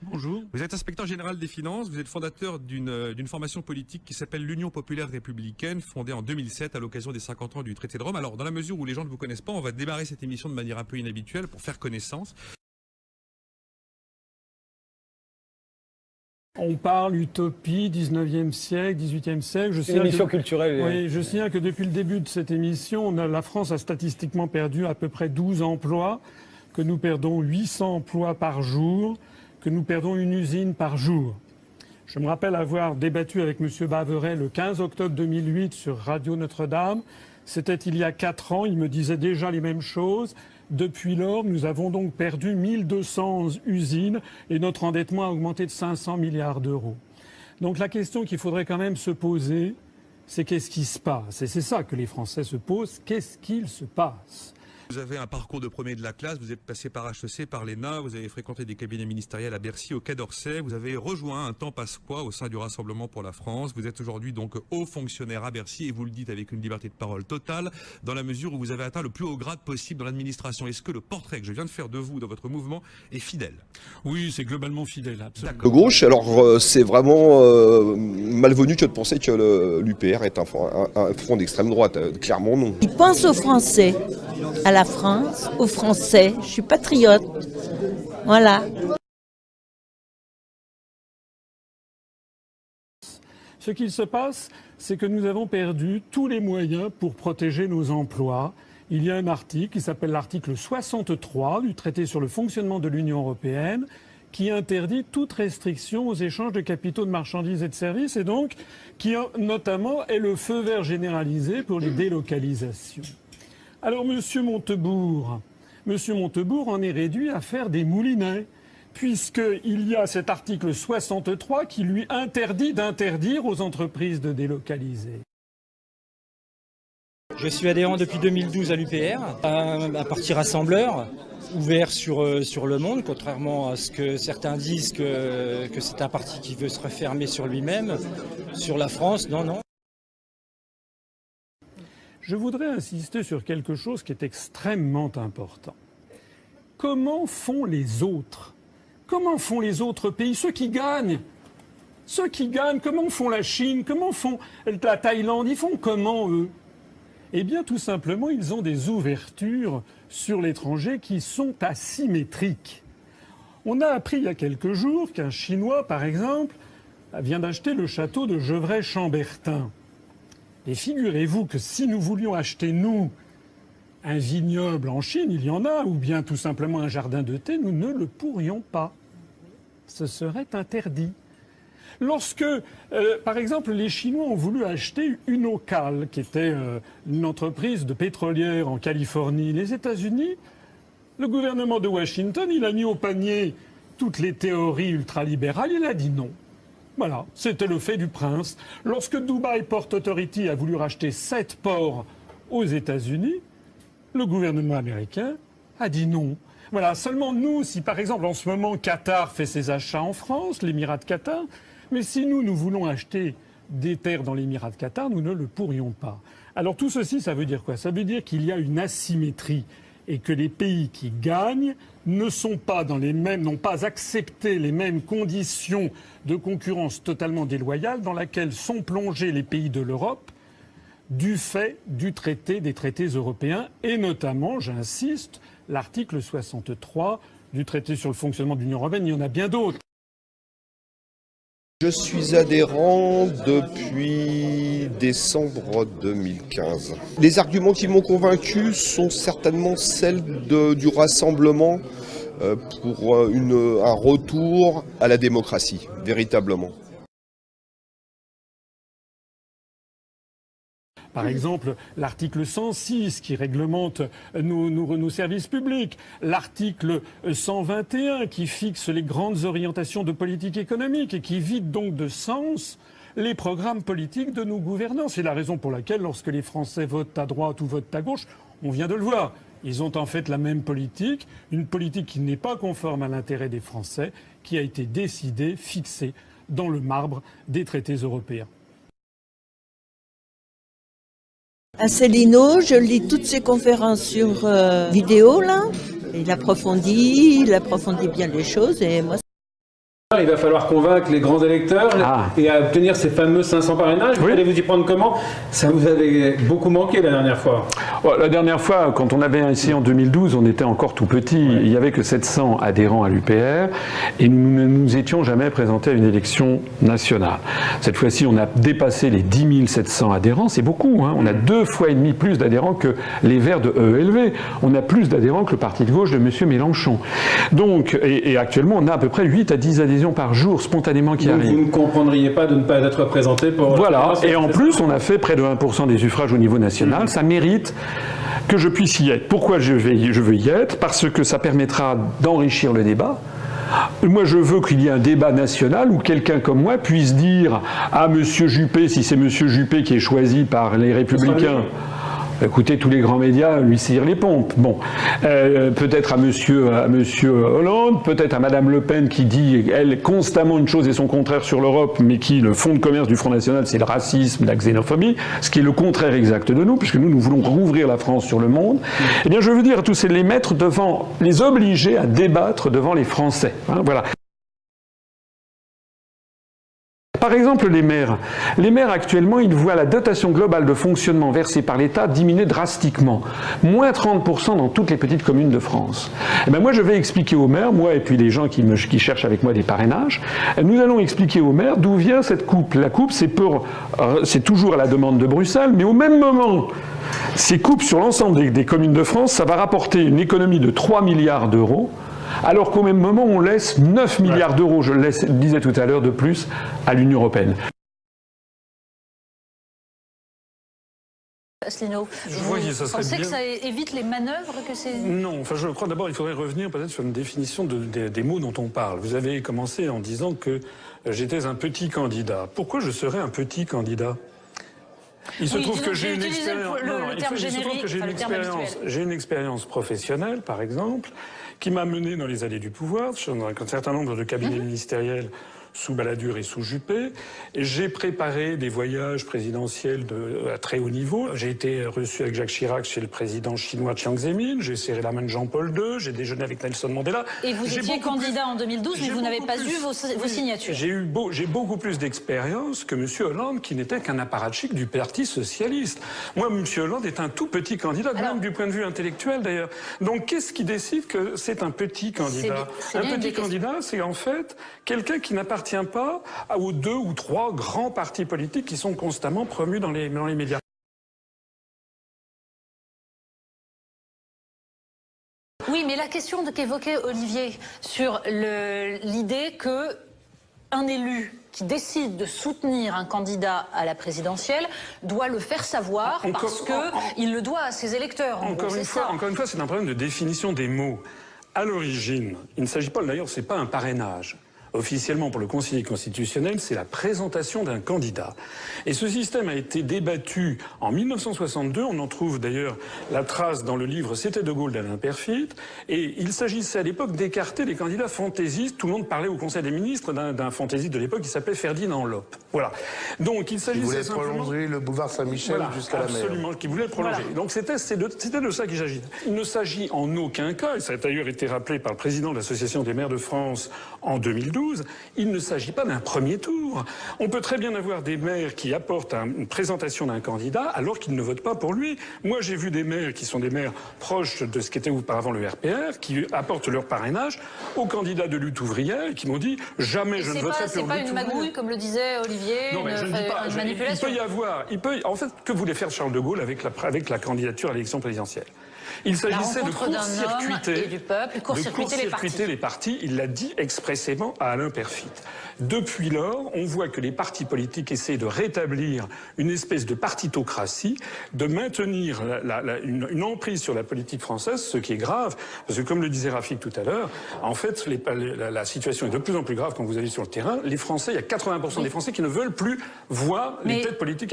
Bonjour. Vous êtes inspecteur général des finances, vous êtes fondateur d'une formation politique qui s'appelle l'Union populaire républicaine, fondée en 2007 à l'occasion des 50 ans du traité de Rome. Alors, dans la mesure où les gens ne vous connaissent pas, on va démarrer cette émission de manière un peu inhabituelle pour faire connaissance. On parle utopie, 19e siècle, 18e siècle. C'est une émission culturelle. Oui, je signale que depuis le début de cette émission, la France a statistiquement perdu à peu près 12 emplois, que nous perdons 800 emplois par jour, que nous perdons une usine par jour. Je me rappelle avoir débattu avec M. Baveret le 15 octobre 2008 sur Radio Notre-Dame. C'était il y a 4 ans, il me disait déjà les mêmes choses. Depuis lors, nous avons donc perdu 1200 usines et notre endettement a augmenté de 500 milliards d'euros. Donc la question qu'il faudrait quand même se poser, c'est qu'est-ce qui se passe? Et c'est ça que les Français se posent, qu'est-ce qu'il se passe? Vous avez un parcours de premier de la classe, vous êtes passé par HEC, par l'ENA, vous avez fréquenté des cabinets ministériels à Bercy, au Quai d'Orsay, vous avez rejoint un temps Pasqua au sein du Rassemblement pour la France, vous êtes aujourd'hui donc haut fonctionnaire à Bercy et vous le dites avec une liberté de parole totale, dans la mesure où vous avez atteint le plus haut grade possible dans l'administration. Est-ce que le portrait que je viens de faire de vous, dans votre mouvement, est fidèle? Oui, c'est globalement fidèle, absolument. De gauche, alors c'est vraiment malvenu que de penser que l'UPR est un front d'extrême droite, clairement non. Je pense aux Français, à la France, aux Français, je suis patriote, voilà. Ce qu'il se passe, c'est que nous avons perdu tous les moyens pour protéger nos emplois. Il y a un article qui s'appelle l'article 63 du traité sur le fonctionnement de l'Union européenne qui interdit toute restriction aux échanges de capitaux, de marchandises et de services et donc qui notamment est le feu vert généralisé pour les délocalisations. Alors Monsieur Montebourg en est réduit à faire des moulinets, puisqu'il y a cet article 63 qui lui interdit d'interdire aux entreprises de délocaliser. Je suis adhérent depuis 2012 à l'UPR, un parti rassembleur, ouvert sur le monde, contrairement à ce que certains disent que c'est un parti qui veut se refermer sur lui-même, sur la France, non. Je voudrais insister sur quelque chose qui est extrêmement important. Comment font les autres? Comment font les autres pays? Ceux qui gagnent, comment font la Chine? Comment font la Thaïlande? Ils font comment, eux? Eh bien, tout simplement, ils ont des ouvertures sur l'étranger qui sont asymétriques. On a appris il y a quelques jours qu'un Chinois, par exemple, vient d'acheter le château de Gevrey-Chambertin. Et figurez-vous que si nous voulions acheter, nous, un vignoble en Chine, il y en a, ou bien tout simplement un jardin de thé, nous ne le pourrions pas. Ce serait interdit. Lorsque, par exemple, les Chinois ont voulu acheter Unocal, qui était une entreprise de pétrolière en Californie, les États-Unis, le gouvernement de Washington, il a mis au panier toutes les théories ultralibérales, il a dit non. Voilà, c'était le fait du prince. Lorsque Dubai Port Authority a voulu racheter 7 ports aux États-Unis, le gouvernement américain a dit non. Voilà, seulement nous, si par exemple en ce moment Qatar fait ses achats en France, l'Émirat de Qatar, mais si nous voulons acheter des terres dans l'Émirat de Qatar, nous ne le pourrions pas. Alors tout ceci, ça veut dire quoi? Ça veut dire qu'il y a une asymétrie et que les pays qui gagnent n'ont pas accepté les mêmes conditions de concurrence totalement déloyale dans laquelle sont plongés les pays de l'Europe du fait des traités européens et notamment, j'insiste, l'article 63 du traité sur le fonctionnement de l'Union européenne. Il y en a bien d'autres. Je suis adhérent depuis décembre 2015. Les arguments qui m'ont convaincu sont certainement celles du rassemblement pour un retour à la démocratie, véritablement. Par exemple, l'article 106 qui réglemente nos services publics, l'article 121 qui fixe les grandes orientations de politique économique et qui vide donc de sens les programmes politiques de nos gouvernants. C'est la raison pour laquelle, lorsque les Français votent à droite ou votent à gauche, on vient de le voir. Ils ont en fait la même politique, une politique qui n'est pas conforme à l'intérêt des Français, qui a été décidée, fixée dans le marbre des traités européens. Asselineau, je lis toutes ses conférences sur vidéo là. Il approfondit bien les choses et moi Il va falloir convaincre les grands électeurs et à obtenir ces fameux 500 parrainages. Vous allez vous y prendre comment? Ça vous avait beaucoup manqué la dernière fois. La dernière fois, quand on avait essayé en 2012, on était encore tout petit. Il n'y avait que 700 adhérents à l'UPR et nous ne nous étions jamais présentés à une élection nationale. Cette fois-ci, on a dépassé les 10 700 adhérents. C'est beaucoup, hein. On a 2,5 fois plus d'adhérents que les Verts de EELV. On a plus d'adhérents que le parti de gauche de M. Mélenchon. Donc, et actuellement, on a à peu près 8 à 10 adhésions par jour spontanément qui arrivent. Vous ne comprendriez pas de ne pas être représenté pour... Voilà, et en plus, on a fait près de 1% des suffrages au niveau national. Ça mérite que je puisse y être. Pourquoi je veux y être? Parce que ça permettra d'enrichir le débat. Moi, je veux qu'il y ait un débat national où quelqu'un comme moi puisse dire à M. Juppé, si c'est M. Juppé qui est choisi par les Républicains... Écoutez, tous les grands médias lui cirent les pompes. Bon, peut-être à Monsieur Hollande, peut-être à Madame Le Pen qui dit, elle, constamment une chose et son contraire sur l'Europe, mais qui, le fonds de commerce du Front National, c'est le racisme, la xénophobie, ce qui est le contraire exact de nous, puisque nous voulons rouvrir la France sur le monde. Eh bien, je veux dire à tous ces les mettre devant, les obliger à débattre devant les Français. Hein, voilà. Par exemple, les maires. Les maires, actuellement, ils voient la dotation globale de fonctionnement versée par l'État diminuer drastiquement. Moins 30% dans toutes les petites communes de France. Et ben moi, je vais expliquer aux maires, moi et puis les gens qui cherchent avec moi des parrainages, nous allons expliquer aux maires d'où vient cette coupe. La coupe, c'est toujours à la demande de Bruxelles, mais au même moment, ces coupes sur l'ensemble des communes de France, ça va rapporter une économie de 3 milliards d'euros. Alors qu'au même moment, on laisse 9 milliards d'euros, je le disais tout à l'heure, de plus à l'Union européenne. Asselineau, vous pensez que ça évite les manœuvres que c'est... Non, enfin je crois d'abord il faudrait revenir peut-être sur une définition des mots dont on parle. Vous avez commencé en disant que j'étais un petit candidat. Pourquoi je serais un petit candidat ? Il se trouve que j'ai une expérience. J'ai une expérience professionnelle, par exemple, qui m'a mené dans les allées du pouvoir, dans un certain nombre de cabinets ministériels sous Balladur et sous Juppé. J'ai préparé des voyages présidentiels à très haut niveau. J'ai été reçu avec Jacques Chirac chez le président chinois Jiang Zemin. J'ai serré la main de Jean-Paul II. J'ai déjeuné avec Nelson Mandela. Et vous étiez candidat en 2012, mais vous n'avez pas eu vos signatures. J'ai beaucoup plus d'expérience que M. Hollande, qui n'était qu'un apparatchik du Parti socialiste. Moi, M. Hollande est un tout petit candidat, même du point de vue intellectuel d'ailleurs. Donc, qu'est-ce qui décide que c'est un petit candidat? Un petit candidat, c'est en fait quelqu'un qui n'appartient pas aux 2 ou 3 grands partis politiques qui sont constamment promus dans les médias. Oui, mais la question qu'évoquait Olivier sur l'idée que un élu qui décide de soutenir un candidat à la présidentielle doit le faire savoir parce qu'il le doit à ses électeurs. Encore une fois, c'est un problème de définition des mots. À l'origine, il ne s'agit pas, d'ailleurs, c'est pas un parrainage. Officiellement, pour le Conseil constitutionnel, c'est la présentation d'un candidat. Et ce système a été débattu en 1962. On en trouve d'ailleurs la trace dans le livre « C'était de Gaulle » d'Alain Perfit. Et il s'agissait à l'époque d'écarter les candidats fantaisistes. Tout le monde parlait au Conseil des ministres d'un fantaisiste de l'époque qui s'appelait Ferdinand Loppe. Voilà. Donc il s'agissait simplement... Qui voulait prolonger le boulevard Saint-Michel jusqu'à la mer. Absolument, qui voulait le prolonger. Voilà. Donc c'était de ça qu'il s'agit. Il ne s'agit en aucun cas, et ça a d'ailleurs été rappelé par le président de l'Association des maires de France en 2012, il ne s'agit pas d'un premier tour. On peut très bien avoir des maires qui apportent une présentation d'un candidat alors qu'ils ne votent pas pour lui. Moi, j'ai vu des maires qui sont des maires proches de ce qu'était auparavant le RPR, qui apportent leur parrainage aux candidats de lutte ouvrière et qui m'ont dit « jamais je ne voterai pour lui ». C'est pas une magouille, comme le disait Olivier, non, mais je ne dis pas, une manipulation. En fait, que voulait faire Charles de Gaulle avec la candidature à l'élection présidentielle? Il s'agissait de court-circuiter les partis. Il l'a dit expressément à Alain Perfit. Depuis lors, on voit que les partis politiques essaient de rétablir une espèce de partitocratie, de maintenir une emprise sur la politique française, ce qui est grave, parce que comme le disait Rafik tout à l'heure, en fait, la situation est de plus en plus grave quand vous allez sur le terrain. Les Français, il y a 80% des Français qui ne veulent plus voir les têtes politiques.